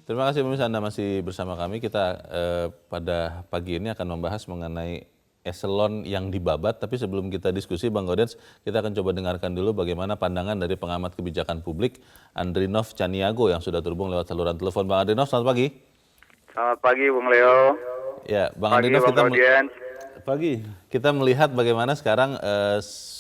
Terima kasih pemirsa, Anda masih bersama kami. Kita pada pagi ini akan membahas mengenai eselon yang dibabat. Tapi sebelum kita diskusi, Bang Gaudens, kita akan coba dengarkan dulu bagaimana pandangan dari pengamat kebijakan publik Andrinov Caniago yang sudah terhubung lewat saluran telepon. Bang Andrinov, selamat pagi. Selamat pagi, Bung Leo. Ya, Bang Pagi, Andrinov, Bang Audiens. kita melihat bagaimana sekarang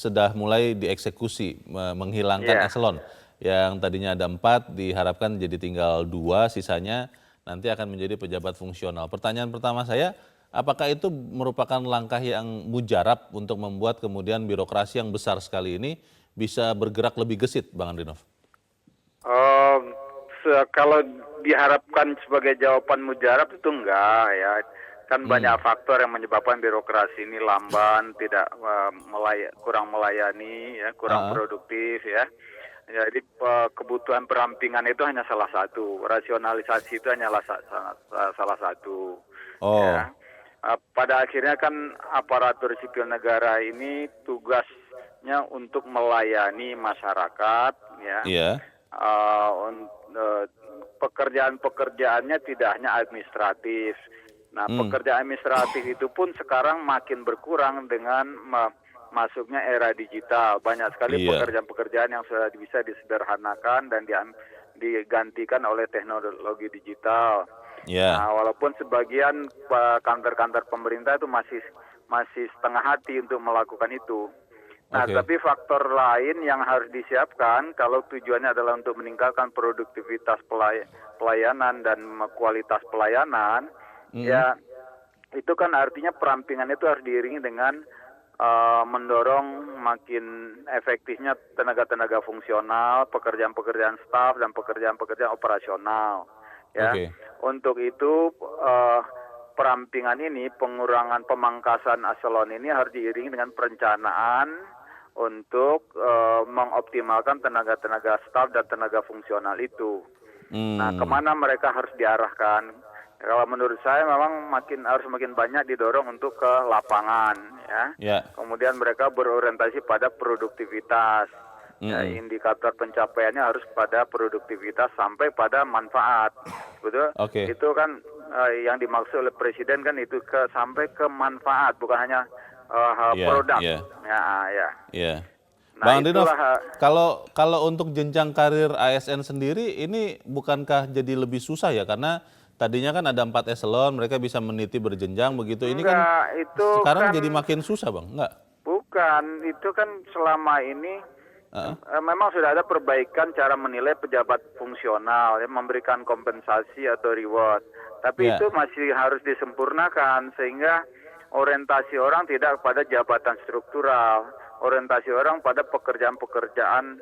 sudah mulai dieksekusi menghilangkan eselon yang tadinya ada 4 diharapkan jadi tinggal 2, sisanya nanti akan menjadi pejabat fungsional. Pertanyaan pertama saya, apakah itu merupakan langkah yang mujarab untuk membuat kemudian birokrasi yang besar sekali ini bisa bergerak lebih gesit, Bang Andrinov? Kalau diharapkan sebagai jawaban mujarab itu enggak ya. Kan banyak faktor yang menyebabkan birokrasi ini lamban, tidak kurang melayani, ya, kurang produktif ya. Jadi kebutuhan perampingan itu hanya salah satu, rasionalisasi itu hanyalah salah satu. Ya. Pada akhirnya kan aparatur sipil negara ini tugasnya untuk melayani masyarakat, ya. Pekerjaan-pekerjaannya tidak hanya administratif. Nah, pekerjaan administratif itu pun sekarang makin berkurang dengan masuknya era digital. Banyak sekali pekerjaan-pekerjaan yang sudah bisa disederhanakan dan digantikan oleh teknologi digital. Nah, walaupun sebagian kantor-kantor pemerintah itu masih setengah hati untuk melakukan itu. Nah, tapi faktor lain yang harus disiapkan kalau tujuannya adalah untuk meningkatkan produktivitas pelayanan dan kualitas pelayanan, ya itu kan artinya perampingan itu harus diiringi dengan mendorong makin efektifnya tenaga-tenaga fungsional, pekerjaan-pekerjaan staf dan pekerjaan-pekerjaan operasional. Ya, untuk itu perampingan ini, pengurangan pemangkasan eselon ini harus diiringi dengan perencanaan untuk mengoptimalkan tenaga-tenaga staf dan tenaga fungsional itu. Nah, kemana mereka harus diarahkan? Kalau menurut saya memang harus makin banyak didorong untuk ke lapangan, ya. Kemudian mereka berorientasi pada produktivitas. Ya, indikator pencapaiannya harus pada produktivitas sampai pada manfaat, betul? Itu kan yang dimaksud oleh Presiden kan itu sampai ke manfaat, bukan hanya produk. Nah, Bang Andrinov, kalau untuk jenjang karir ASN sendiri ini bukankah jadi lebih susah ya, karena tadinya kan ada 4 eselon, mereka bisa meniti berjenjang begitu. Ini kan sekarang jadi makin susah, Bang, enggak? Bukan, itu kan selama ini memang sudah ada perbaikan cara menilai pejabat fungsional, ya, memberikan kompensasi atau reward. Tapi itu masih harus disempurnakan sehingga orientasi orang tidak pada jabatan struktural, orientasi orang pada pekerjaan-pekerjaan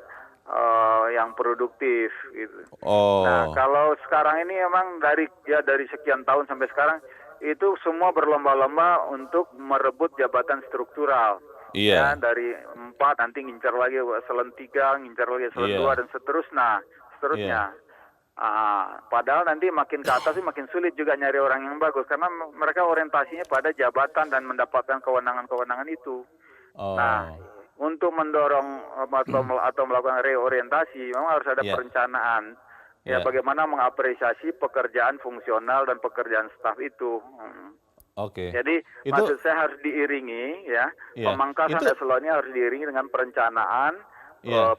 yang produktif gitu. Nah, kalau sekarang ini memang dari sekian tahun sampai sekarang itu semua berlomba-lomba untuk merebut jabatan struktural. Ya, dari 4 nanti ngincar lagi eselon 3, ngincar lagi eselon 2 dan seterusnya. Padahal nanti makin ke atas makin sulit juga nyari orang yang bagus karena mereka orientasinya pada jabatan dan mendapatkan kewenangan-kewenangan itu. Nah, untuk mendorong atau melakukan reorientasi memang harus ada perencanaan. Ya, bagaimana mengapresiasi pekerjaan fungsional dan pekerjaan staf itu. Jadi maksud saya harus diiringi, ya, pemangkasan eselonnya harus diiringi dengan perencanaan,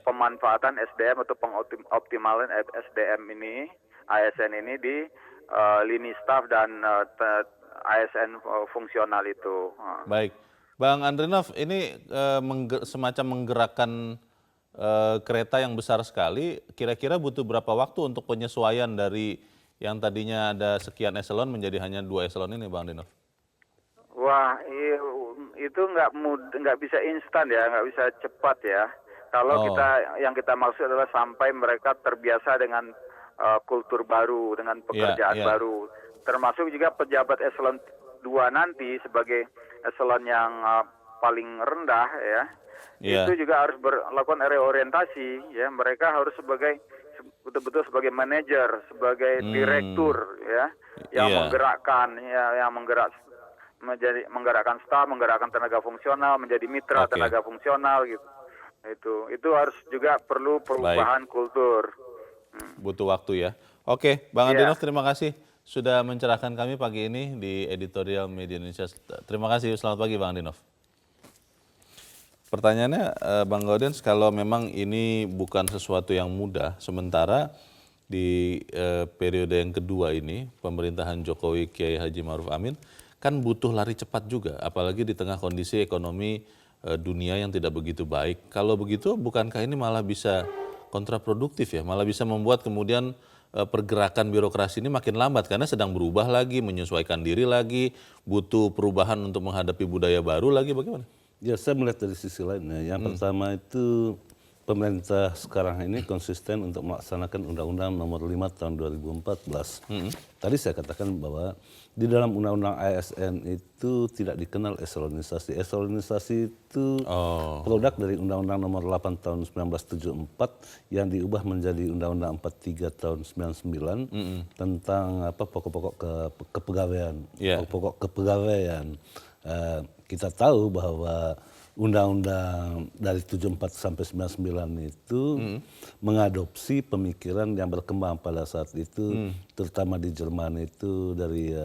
pemanfaatan SDM atau pengoptimalan SDM ini, ASN ini di lini staf dan ASN fungsional itu. Baik, Bang Andrinov, ini semacam menggerakkan kereta yang besar sekali. Kira-kira butuh berapa waktu untuk penyesuaian dari yang tadinya ada sekian eselon menjadi hanya 2 eselon ini, Bang Andrinov? Wah, itu nggak bisa instan ya, nggak bisa cepat ya. Kalau yang kita maksud adalah sampai mereka terbiasa dengan kultur baru, dengan pekerjaan baru. Termasuk juga pejabat eselon 2 nanti sebagai eselon yang paling rendah ya. Itu juga harus melakukan reorientasi ya. Mereka harus betul-betul sebagai manajer, sebagai direktur ya, yang menggerakkan staf, menggerakkan tenaga fungsional, menjadi mitra tenaga fungsional gitu. Itu harus juga perlu perubahan kultur. Butuh waktu ya. Oke, Bang Iya. Andinov terima kasih sudah mencerahkan kami pagi ini di editorial Media Indonesia. Terima kasih, selamat pagi Bang Andinov. Pertanyaannya Bang Gaudens, kalau memang ini bukan sesuatu yang mudah, sementara di periode yang kedua ini pemerintahan Jokowi Kiai Haji Ma'ruf Amin kan butuh lari cepat juga, apalagi di tengah kondisi ekonomi dunia yang tidak begitu baik. Kalau begitu bukankah ini malah bisa kontraproduktif ya, malah bisa membuat kemudian pergerakan birokrasi ini makin lambat karena sedang berubah lagi, menyesuaikan diri lagi, butuh perubahan untuk menghadapi budaya baru lagi, bagaimana? Ya, saya melihat dari sisi lainnya. Yang pertama itu pemerintah sekarang ini konsisten untuk melaksanakan Undang-Undang Nomor 5 Tahun 2014. Tadi saya katakan bahwa di dalam Undang-Undang ASN itu tidak dikenal eselonisasi. Eselonisasi itu produk dari Undang-Undang Nomor 8 Tahun 1974 yang diubah menjadi Undang-Undang 43 Tahun 99 tentang pokok-pokok kepegawaian. Yeah. Pokok kepegawaian. Kita tahu bahwa Undang-Undang dari 74 sampai 99 itu mengadopsi pemikiran yang berkembang pada saat itu, terutama di Jerman itu dari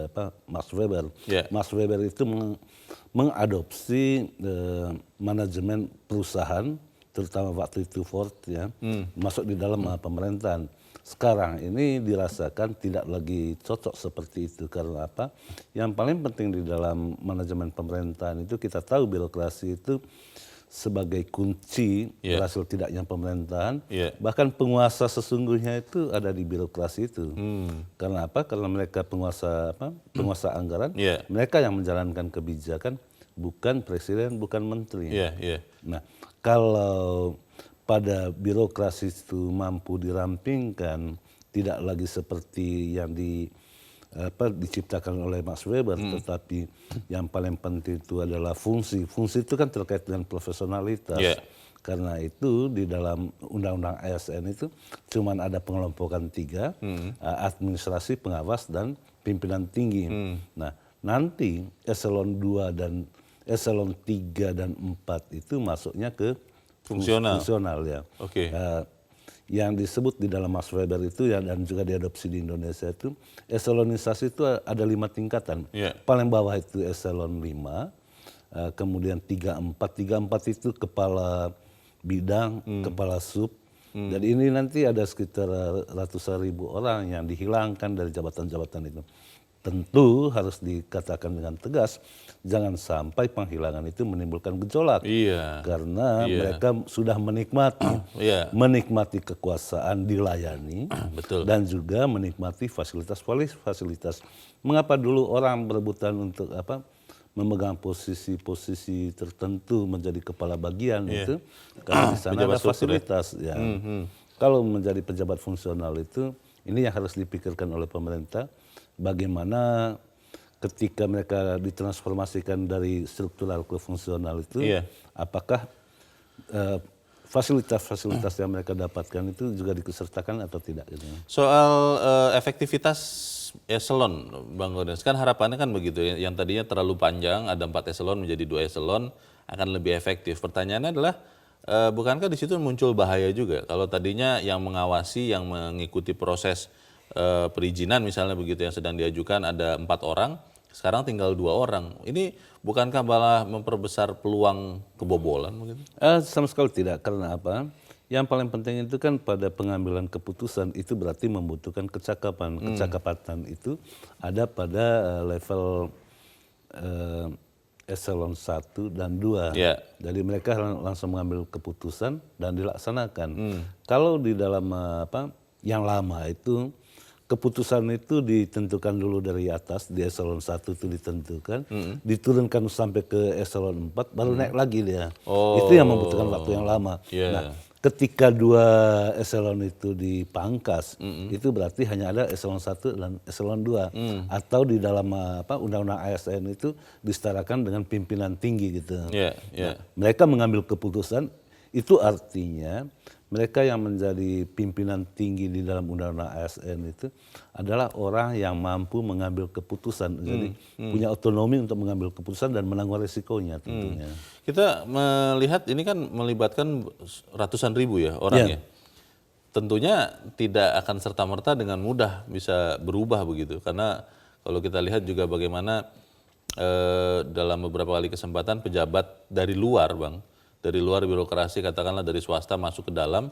Max Weber. Yeah. Max Weber itu mengadopsi manajemen perusahaan, terutama waktu itu Ford ya, masuk di dalam pemerintahan. Sekarang ini dirasakan tidak lagi cocok seperti itu. Karena apa? Yang paling penting di dalam manajemen pemerintahan itu kita tahu birokrasi itu sebagai kunci berhasil tidaknya pemerintahan. Bahkan penguasa sesungguhnya itu ada di birokrasi itu. Karena apa? Karena mereka penguasa anggaran, mereka yang menjalankan kebijakan, bukan presiden, bukan menteri. Nah, kalau pada birokrasi itu mampu dirampingkan, tidak lagi seperti yang diciptakan oleh Max Weber, tetapi yang paling penting itu adalah fungsi. Fungsi itu kan terkait dengan profesionalitas. Karena itu di dalam Undang-Undang ASN itu cuma ada pengelompokan 3, administrasi, pengawas, dan pimpinan tinggi. Nah, nanti eselon 2 dan eselon 3 dan 4 itu masuknya ke fungsional ya. Yang disebut di dalam Max Weber itu dan juga diadopsi di Indonesia itu eselonisasi itu ada 5 tingkatan. Paling bawah itu eselon 5, kemudian 3-4 itu kepala bidang, kepala sub. Jadi ini nanti ada sekitar ratusan ribu orang yang dihilangkan dari jabatan-jabatan itu. Tentu harus dikatakan dengan tegas, jangan sampai penghilangan itu menimbulkan gejolak. Karena mereka sudah menikmati kekuasaan dilayani, dan juga menikmati fasilitas-fasilitas. Mengapa dulu orang berebutan untuk memegang posisi-posisi tertentu menjadi kepala bagian itu? Karena di sana ada fasilitas. Kalau menjadi pejabat fungsional itu, ini yang harus dipikirkan oleh pemerintah. Bagaimana ketika mereka ditransformasikan dari struktural ke fungsional itu, apakah fasilitas-fasilitas yang mereka dapatkan itu juga dikesertakan atau tidak? Gitu. Soal efektivitas eselon, Bang Gaudens, kan harapannya kan begitu ya, yang tadinya terlalu panjang, ada 4 eselon menjadi 2 eselon, akan lebih efektif. Pertanyaannya adalah, bukankah di situ muncul bahaya juga? Kalau tadinya yang mengawasi, yang mengikuti proses perizinan misalnya begitu yang sedang diajukan ada 4 orang, sekarang tinggal 2 orang. Ini bukankah malah memperbesar peluang kebobolan begitu? Sama sekali tidak. Karena apa? Yang paling penting itu kan pada pengambilan keputusan itu berarti membutuhkan kecakapan. Kecakapan itu ada pada level eselon 1 dan 2. Jadi mereka langsung mengambil keputusan dan dilaksanakan. Kalau di dalam yang lama itu keputusan itu ditentukan dulu dari atas, di eselon 1 itu ditentukan, diturunkan sampai ke eselon 4, baru naik lagi dia. Itu yang membutuhkan waktu yang lama. Nah, ketika 2 eselon itu dipangkas, itu berarti hanya ada eselon 1 dan eselon 2. Atau di dalam Undang-Undang ASN itu disetarakan dengan pimpinan tinggi gitu. Nah, mereka mengambil keputusan, itu artinya mereka yang menjadi pimpinan tinggi di dalam Undang-Undang ASN itu adalah orang yang mampu mengambil keputusan. Jadi punya otonomi untuk mengambil keputusan dan menanggung resikonya tentunya. Kita melihat ini kan melibatkan ratusan ribu ya orang ya. tentunya tidak akan serta-merta dengan mudah bisa berubah begitu. Karena kalau kita lihat juga bagaimana dalam beberapa kali kesempatan pejabat dari luar, Bang, dari luar birokrasi, katakanlah dari swasta masuk ke dalam,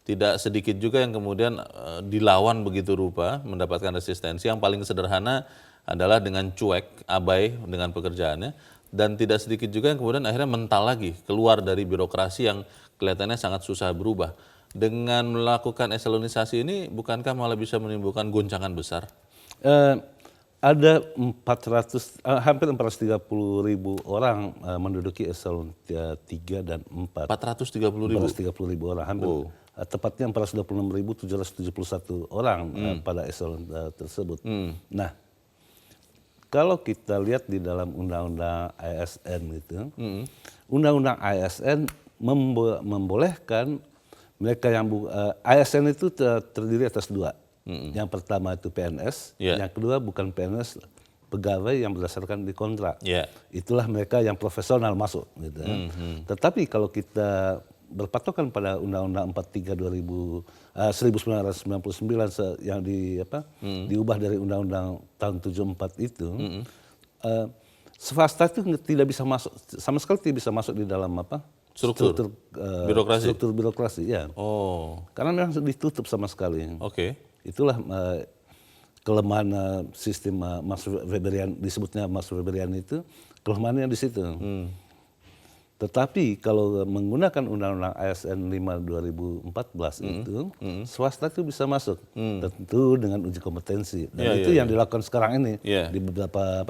tidak sedikit juga yang kemudian dilawan begitu rupa, mendapatkan resistensi. Yang paling sederhana adalah dengan cuek, abai dengan pekerjaannya, dan tidak sedikit juga yang kemudian akhirnya mental lagi, keluar dari birokrasi yang kelihatannya sangat susah berubah. Dengan melakukan eselonisasi ini, bukankah malah bisa menimbulkan goncangan besar? Ada hampir 430.000 orang menduduki eselon 3 dan 4. 430.000? 430.000 orang, hampir tepatnya 426.771 orang pada eselon tersebut. Nah, kalau kita lihat di dalam undang-undang ASN gitu, undang-undang ASN membolehkan mereka yang ASN itu terdiri atas dua. Yang pertama itu PNS, yang kedua bukan PNS, pegawai yang berdasarkan di kontrak. Itulah mereka yang profesional masuk gitu. Tetapi kalau kita berpatokan pada Undang-Undang 43 1999 yang diubah dari Undang-Undang tahun 74 itu, swasta itu tidak bisa masuk, sama sekali tidak bisa masuk di dalam struktur birokrasi. Struktur birokrasi, ya. Karena memang ditutup sama sekali. Itulah kelemahan sistem Max Weberian, disebutnya Max Weberian itu, kelemahannya di situ. Tetapi kalau menggunakan Undang-Undang ASN 5 2014 itu, swasta itu bisa masuk, tentu dengan uji kompetensi. Dan itu yang dilakukan sekarang ini di beberapa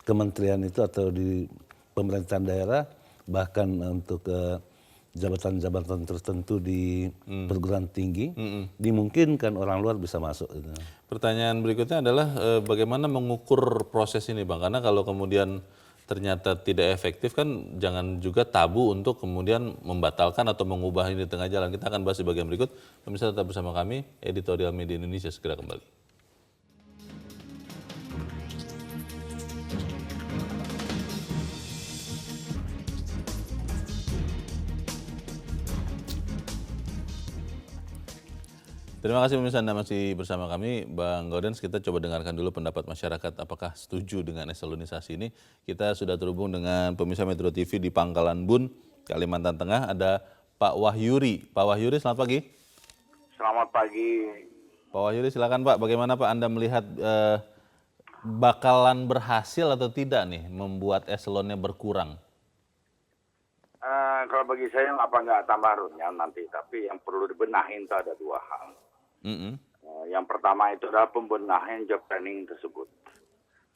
kementerian itu atau di pemerintahan daerah, bahkan untuk jabatan-jabatan tertentu di perguruan tinggi, dimungkinkan orang luar bisa masuk. Pertanyaan berikutnya adalah bagaimana mengukur proses ini, Bang? Karena kalau kemudian ternyata tidak efektif, kan jangan juga tabu untuk kemudian membatalkan atau mengubah ini di tengah jalan. Kita akan bahas di bagian berikut. Pemirsa tetap bersama kami, Editorial Media Indonesia segera kembali. Terima kasih pemirsa, Anda masih bersama kami, Bang Gaudens. Kita coba dengarkan dulu pendapat masyarakat, apakah setuju dengan eselonisasi ini. Kita sudah terhubung dengan pemirsa Metro TV di Pangkalan Bun, Kalimantan Tengah. Ada Pak Wahyuri. Pak Wahyuri, selamat pagi. Selamat pagi. Pak Wahyuri, silakan Pak. Bagaimana Pak Anda melihat bakalan berhasil atau tidak nih membuat eselonnya berkurang? Kalau bagi saya apa nggak tambah runyam nanti, tapi yang perlu dibenahin itu ada dua hal. Yang pertama itu adalah pembenahan job training tersebut.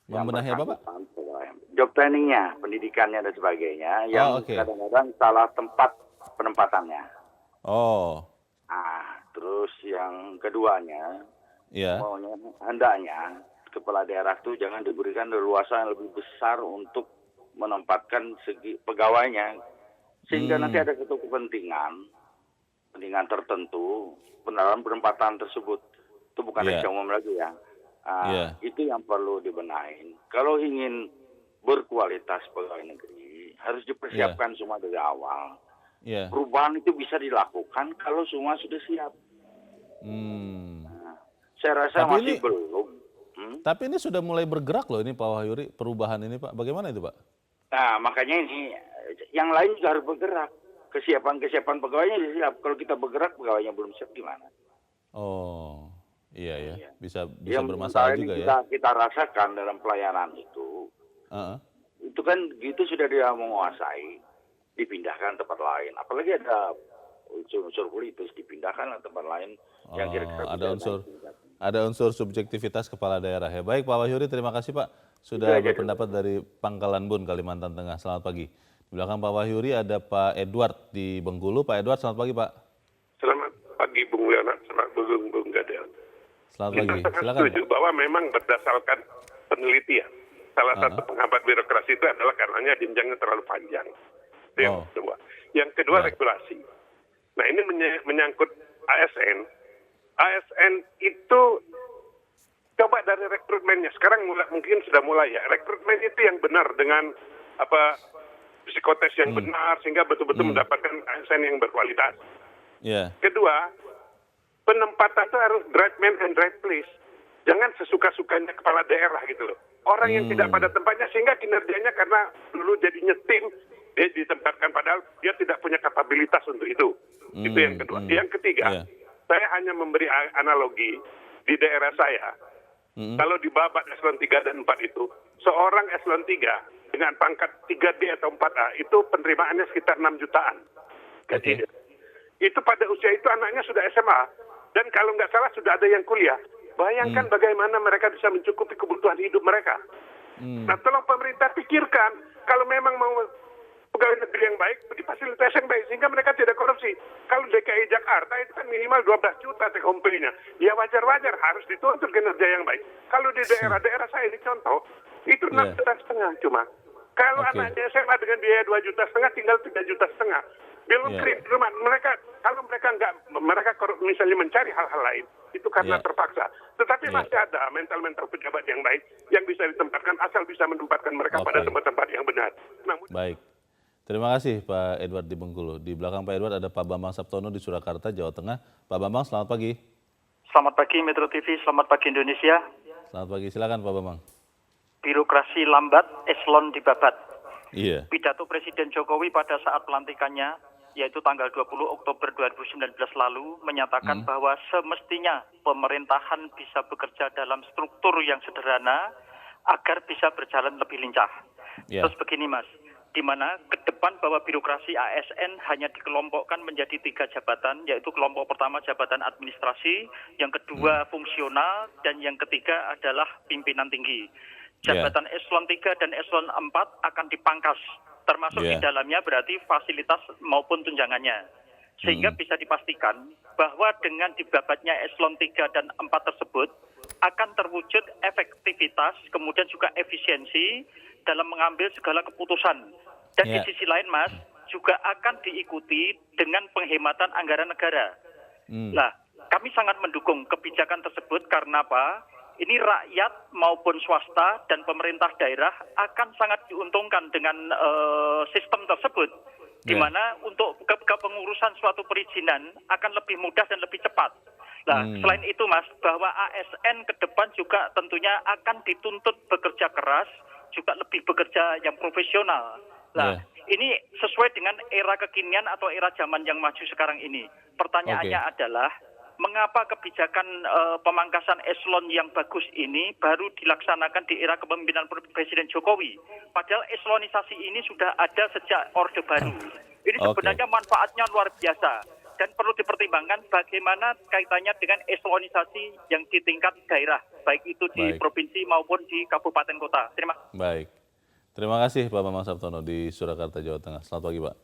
Membenahi apa, Pak? Job trainingnya, pendidikannya dan sebagainya, yang kadang-kadang salah tempat penempatannya. Terus yang keduanya, hendaknya kepala daerah itu jangan diberikan leluasa yang lebih besar untuk menempatkan segi pegawainya, sehingga nanti ada satu kepentingan tertentu dalam penempatan tersebut. Itu bukan yang umum lagi ya. Itu yang perlu dibenahin. Kalau ingin berkualitas pegawai negeri, harus dipersiapkan semua dari awal. Perubahan itu bisa dilakukan kalau semua sudah siap. Saya rasa masih belum. Tapi ini sudah mulai bergerak loh ini Pak Wahyuri, perubahan ini Pak. Bagaimana itu Pak? Nah makanya ini, yang lain juga harus bergerak. Kesiapan pegawainya sudah siap. Kalau kita bergerak, pegawainya belum siap gimana? Bisa bermasalah juga ya. Kita rasakan dalam pelayanan itu, itu kan gitu sudah dia menguasai, dipindahkan tempat lain. Apalagi ada unsur politis, dipindahkan ke tempat lain yang kira-kira ada unsur subjektivitas kepala daerah ya. Baik Pak Wahyuri, terima kasih Pak sudah berpendapat dari Pangkalan Bun, Kalimantan Tengah. Selamat pagi. Di belakang Pak Wahyuri ada Pak Edward di Bengkulu. Pak Edward, selamat pagi Pak. Selamat pagi Bung Leonard, selamat Bung Gadel. Selamat pagi. Silakan. Setuju bahwa memang berdasarkan penelitian, salah satu penghambat birokrasi itu adalah karenanya jenjangnya terlalu panjang. Itu yang kedua. Yang kedua regulasi. Nah ini menyangkut ASN. ASN itu coba dari rekrutmennya. Sekarang mungkin sudah mulai ya. Rekrutmen itu yang benar dengan psikotes yang benar sehingga betul-betul mendapatkan ASN yang berkualitas. Kedua, penempatan itu harus right man and right place. Jangan sesuka-sukanya kepala daerah gitu loh. Orang yang tidak pada tempatnya sehingga kinerjanya karena dulu jadinya tim, dia ditempatkan padahal dia tidak punya kapabilitas untuk itu. Itu yang kedua. Yang ketiga, saya hanya memberi analogi di daerah saya. Kalau di babat eselon 3 dan 4 itu, seorang eselon 3 dengan pangkat 3D atau 4A itu penerimaannya sekitar 6 jutaan. Gaji. Itu pada usia itu anaknya sudah SMA. Dan kalau nggak salah sudah ada yang kuliah. Bayangkan bagaimana mereka bisa mencukupi kebutuhan hidup mereka. Nah, tolong pemerintah pikirkan, kalau memang mau pegawai negeri yang baik, beri fasilitas yang baik, sehingga mereka tidak korupsi. Kalau DKI Jakarta itu kan minimal 12 juta take home pay-nya. Ya wajar-wajar harus dituntut kinerja yang baik. Kalau di daerah-daerah saya ini contoh, itu 6,5 juta cuma. Kalau anaknya SMA dengan biaya 2,5 juta, tinggal 3,5 juta. Belum rumah mereka, kalau mereka misalnya mencari hal-hal lain, itu karena terpaksa. Tetapi masih ada mental-mental pejabat yang baik yang bisa ditempatkan asal bisa menempatkan mereka pada tempat-tempat yang benar. Baik. Terima kasih Pak Edward di Bengkulu. Di belakang Pak Edward ada Pak Bambang Saptono di Surakarta, Jawa Tengah. Pak Bambang, selamat pagi. Selamat pagi Metro TV, selamat pagi Indonesia. Selamat pagi, silakan Pak Bambang. Birokrasi lambat, eselon dibabat. Iya. Pidato Presiden Jokowi pada saat pelantikannya, yaitu tanggal 20 Oktober 2019 lalu, menyatakan bahwa semestinya pemerintahan bisa bekerja dalam struktur yang sederhana agar bisa berjalan lebih lincah. Terus begini Mas, di mana ke depan bahwa birokrasi ASN hanya dikelompokkan menjadi 3 jabatan, yaitu kelompok pertama jabatan administrasi, yang kedua fungsional, dan yang ketiga adalah pimpinan tinggi. Jabatan eselon 3 dan eselon 4 akan dipangkas, termasuk di dalamnya berarti fasilitas maupun tunjangannya. Sehingga bisa dipastikan bahwa dengan dibabatnya eselon 3 dan 4 tersebut akan terwujud efektivitas, kemudian juga efisiensi dalam mengambil segala keputusan. Dan di sisi lain Mas, juga akan diikuti dengan penghematan anggaran negara. Nah, kami sangat mendukung kebijakan tersebut karena apa? Ini rakyat maupun swasta dan pemerintah daerah akan sangat diuntungkan dengan sistem tersebut, di mana untuk kepengurusan suatu perizinan akan lebih mudah dan lebih cepat. Nah, selain itu Mas, bahwa ASN ke depan juga tentunya akan dituntut bekerja keras, juga lebih bekerja yang profesional. Nah, ini sesuai dengan era kekinian atau era zaman yang maju sekarang ini. Pertanyaannya adalah, mengapa kebijakan pemangkasan eselon yang bagus ini baru dilaksanakan di era kepemimpinan Presiden Jokowi? Padahal eselonisasi ini sudah ada sejak Orde Baru. Ini sebenarnya manfaatnya luar biasa. Dan perlu dipertimbangkan bagaimana kaitannya dengan eselonisasi yang di tingkat daerah, baik itu di provinsi maupun di kabupaten kota. Terima kasih Pak Bambang Saptono di Surakarta, Jawa Tengah. Selamat pagi Pak.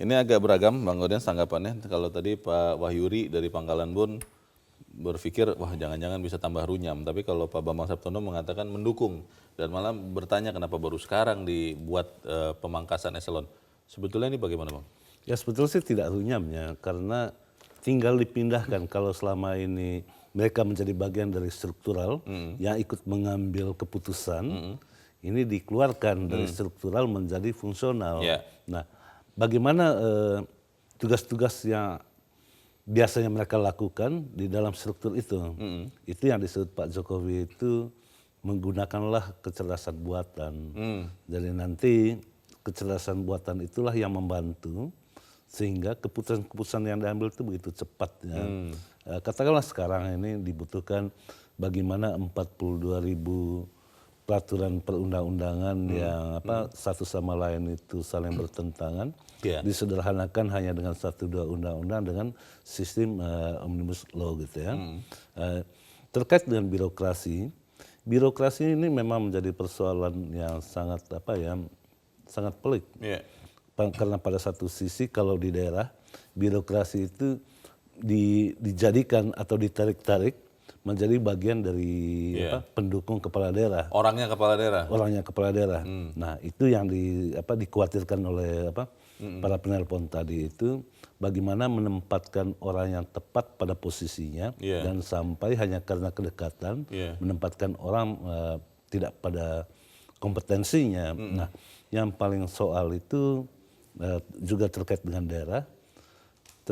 Ini agak beragam Bang Godian tanggapannya. Kalau tadi Pak Wahyuri dari Pangkalan Bun berpikir wah jangan-jangan bisa tambah runyam. Tapi kalau Pak Bambang Saptono mengatakan mendukung dan malah bertanya kenapa baru sekarang dibuat pemangkasan eselon. Sebetulnya ini bagaimana Bang? Ya sebetulnya sih tidak runyamnya karena tinggal dipindahkan. Kalau selama ini mereka menjadi bagian dari struktural yang ikut mengambil keputusan, ini dikeluarkan dari struktural menjadi fungsional. Nah, bagaimana tugas-tugas yang biasanya mereka lakukan di dalam struktur itu? Itu yang disebut Pak Jokowi itu menggunakanlah kecerdasan buatan. Jadi nanti kecerdasan buatan itulah yang membantu sehingga keputusan-keputusan yang diambil itu begitu cepat. Katakanlah sekarang ini dibutuhkan bagaimana 42.000 peraturan perundang-undangan yang satu sama lain itu saling bertentangan disederhanakan hanya dengan 1-2 undang-undang dengan sistem omnibus law gitu ya. Terkait dengan birokrasi ini memang menjadi persoalan yang sangat sangat pelik. Karena pada satu sisi kalau di daerah birokrasi itu dijadikan atau ditarik-tarik menjadi bagian dari pendukung kepala daerah. Orangnya kepala daerah. Nah, itu yang dikhawatirkan oleh para penelpon tadi itu bagaimana menempatkan orang yang tepat pada posisinya dan sampai hanya karena kedekatan menempatkan orang tidak pada kompetensinya. Nah, yang paling soal itu juga terkait dengan daerah.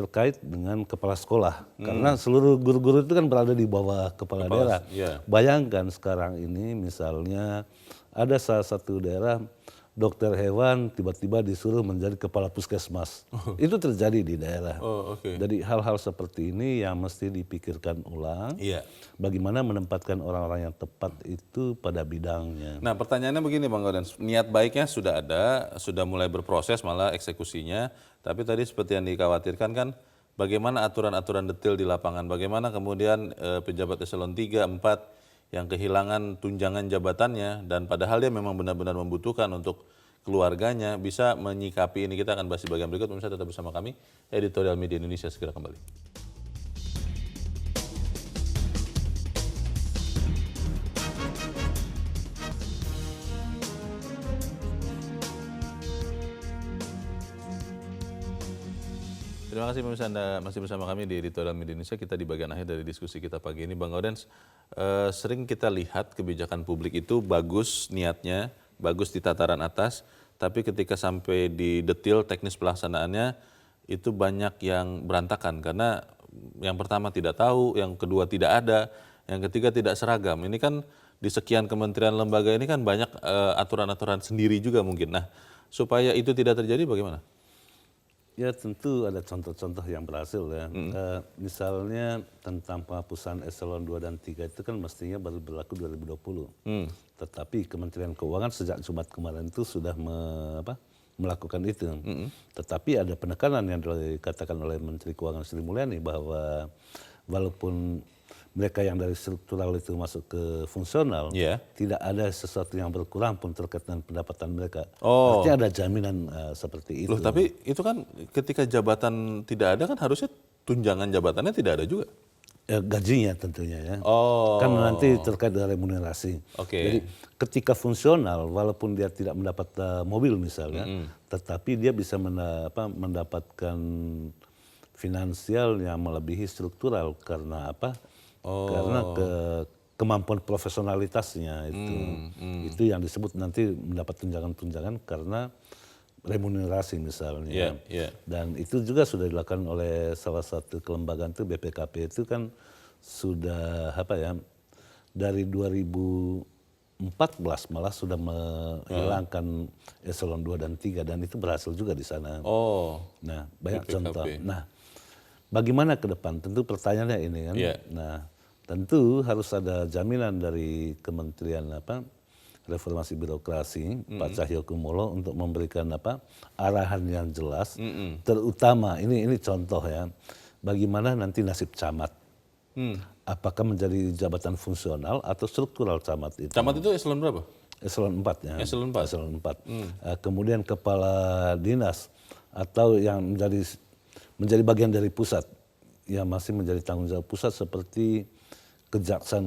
terkait dengan kepala sekolah. Karena seluruh guru-guru itu kan berada di bawah kepala daerah. iya. Bayangkan sekarang ini misalnya ada salah satu daerah dokter hewan tiba-tiba disuruh menjadi kepala puskesmas. Itu terjadi di daerah. Oh, oke. Jadi hal-hal seperti ini yang mesti dipikirkan ulang. Iya. Bagaimana menempatkan orang-orang yang tepat itu pada bidangnya. Nah, pertanyaannya begini Bang Gaudens, niat baiknya sudah ada, sudah mulai berproses malah eksekusinya, tapi tadi seperti yang dikhawatirkan kan bagaimana aturan-aturan detail di lapangan, bagaimana kemudian pejabat eselon 3, 4 yang kehilangan tunjangan jabatannya dan padahal dia memang benar-benar membutuhkan untuk keluarganya bisa menyikapi ini. Kita akan bahas di bagian berikut, pemirsa tetap bersama kami, Editorial Media Indonesia segera kembali. Terima kasih pemirsa, Anda masih bersama kami di Editorial Media Indonesia. Kita di bagian akhir dari diskusi kita pagi ini. Bang Gaudens, sering kita lihat kebijakan publik itu bagus niatnya, bagus di tataran atas, tapi ketika sampai di detail teknis pelaksanaannya itu banyak yang berantakan. Karena yang pertama tidak tahu, yang kedua tidak ada, yang ketiga tidak seragam. Ini kan di sekian kementerian lembaga ini kan banyak aturan-aturan sendiri juga mungkin. Nah, supaya itu tidak terjadi bagaimana? Ya tentu ada contoh-contoh yang berhasil ya. Misalnya tentang penghapusan eselon 2 dan 3 itu kan mestinya baru berlaku 2020. Tetapi Kementerian Keuangan sejak Jumat kemarin itu sudah melakukan itu. Tetapi ada penekanan yang dikatakan oleh Menteri Keuangan Sri Mulyani bahwa walaupun mereka yang dari struktural itu masuk ke fungsional, tidak ada sesuatu yang berkurang pun terkait dengan pendapatan mereka. Artinya ada jaminan seperti itu. Loh, tapi itu kan ketika jabatan tidak ada kan harusnya tunjangan jabatannya tidak ada juga. Gajinya tentunya ya. Oh. Kan nanti terkait dengan remunerasi. Jadi ketika fungsional, walaupun dia tidak mendapat mobil misalnya, tetapi dia bisa mendapatkan finansial yang melebihi struktural karena apa? Karena kemampuan profesionalitasnya itu yang disebut nanti mendapat tunjangan-tunjangan karena remunerasi misalnya. Dan itu juga sudah dilakukan oleh salah satu kelembagaan itu BPKP itu kan sudah dari 2014 malah sudah menghilangkan eselon 2 dan 3 dan itu berhasil juga di sana. Nah, banyak BPKP. Contoh. Nah, bagaimana ke depan? Tentu pertanyaannya ini kan. Nah, tentu harus ada jaminan dari Kementerian Reformasi Birokrasi Pak Cahyokumolo untuk memberikan arahan yang jelas. Terutama ini contoh ya, bagaimana nanti nasib camat. Apakah menjadi jabatan fungsional atau struktural camat itu? Camat itu eselon berapa? Eselon 4 ya. Eselon 4. Eselon 4. Kemudian kepala dinas atau yang menjadi bagian dari pusat yang masih menjadi tanggung jawab pusat seperti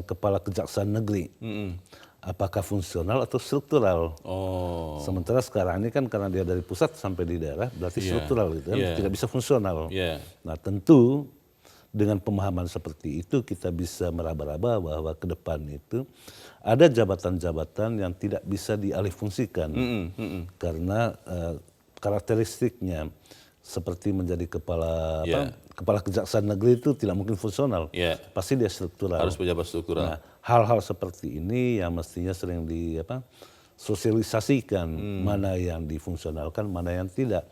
kepala kejaksaan negeri. Apakah fungsional atau struktural? Sementara sekarang ini kan karena dia dari pusat sampai di daerah berarti struktural gitu kan, tidak bisa fungsional. Nah, tentu dengan pemahaman seperti itu kita bisa meraba-raba bahwa ke depan itu ada jabatan-jabatan yang tidak bisa dialihfungsikan karena karakteristiknya seperti menjadi kepala kejaksaan negeri itu tidak mungkin fungsional, pasti dia struktural. Harus pejabat struktural. Nah, hal-hal seperti ini yang mestinya sering sosialisasikan mana yang difungsionalkan, mana yang tidak.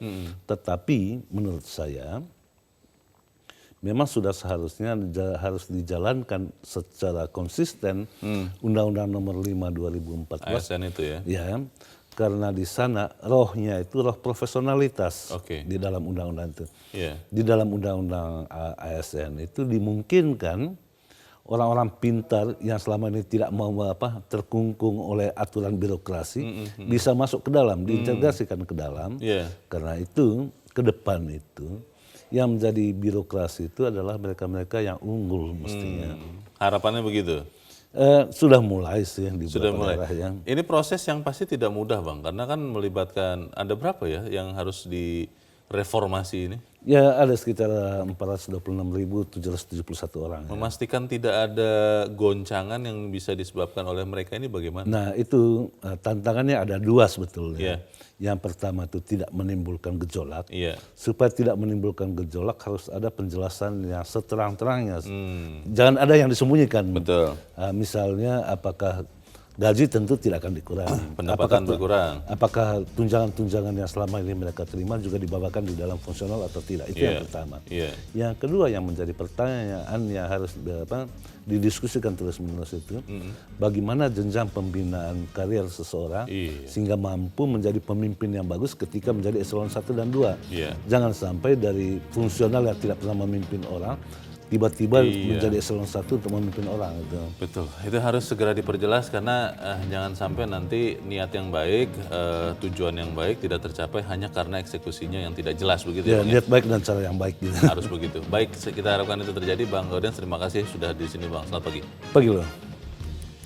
Tetapi menurut saya memang sudah seharusnya harus dijalankan secara konsisten Undang-Undang Nomor 5 2014. ASN itu ya. Ya. Karena di sana rohnya itu roh profesionalitas di dalam undang-undang itu. Di dalam undang-undang ASN itu dimungkinkan orang-orang pintar yang selama ini tidak mau terkungkung oleh aturan birokrasi bisa masuk ke dalam, diintegrasikan ke dalam. Karena itu ke depan itu yang menjadi birokrasi itu adalah mereka-mereka yang unggul mestinya. Harapannya begitu. Sudah mulai sih di beberapa daerah yang. Ini proses yang pasti tidak mudah Bang, karena kan melibatkan ada berapa ya yang harus direformasi ini? Ya ada sekitar 426.771 orang. Memastikan tidak ada goncangan yang bisa disebabkan oleh mereka ini bagaimana? Nah itu tantangannya ada dua sebetulnya. Iya. Yang pertama itu tidak menimbulkan gejolak. Iya. Supaya tidak menimbulkan gejolak harus ada penjelasan yang seterang-terangnya. Jangan ada yang disembunyikan. Betul. Misalnya apakah gaji tentu tidak akan dikurangi. Pendapatan berkurang. Apakah tunjangan-tunjangan yang selama ini mereka terima juga dibawakan di dalam fungsional atau tidak. Itu yang pertama. Yang kedua yang menjadi pertanyaan yang harus didiskusikan terus-menerus itu, bagaimana jenjang pembinaan karir seseorang sehingga mampu menjadi pemimpin yang bagus ketika menjadi eselon 1 dan 2. Jangan sampai dari fungsional yang tidak pernah memimpin orang, tiba-tiba menjadi eselon 1 untuk memimpin orang. Gitu. Betul, itu harus segera diperjelas karena jangan sampai nanti niat yang baik, tujuan yang baik tidak tercapai hanya karena eksekusinya yang tidak jelas begitu ya. Niat baik dan cara yang baik. Gitu. Harus begitu. Baik, kita harapkan itu terjadi. Bang Gaudens, terima kasih sudah di sini Bang. Selamat pagi. Pagi loh.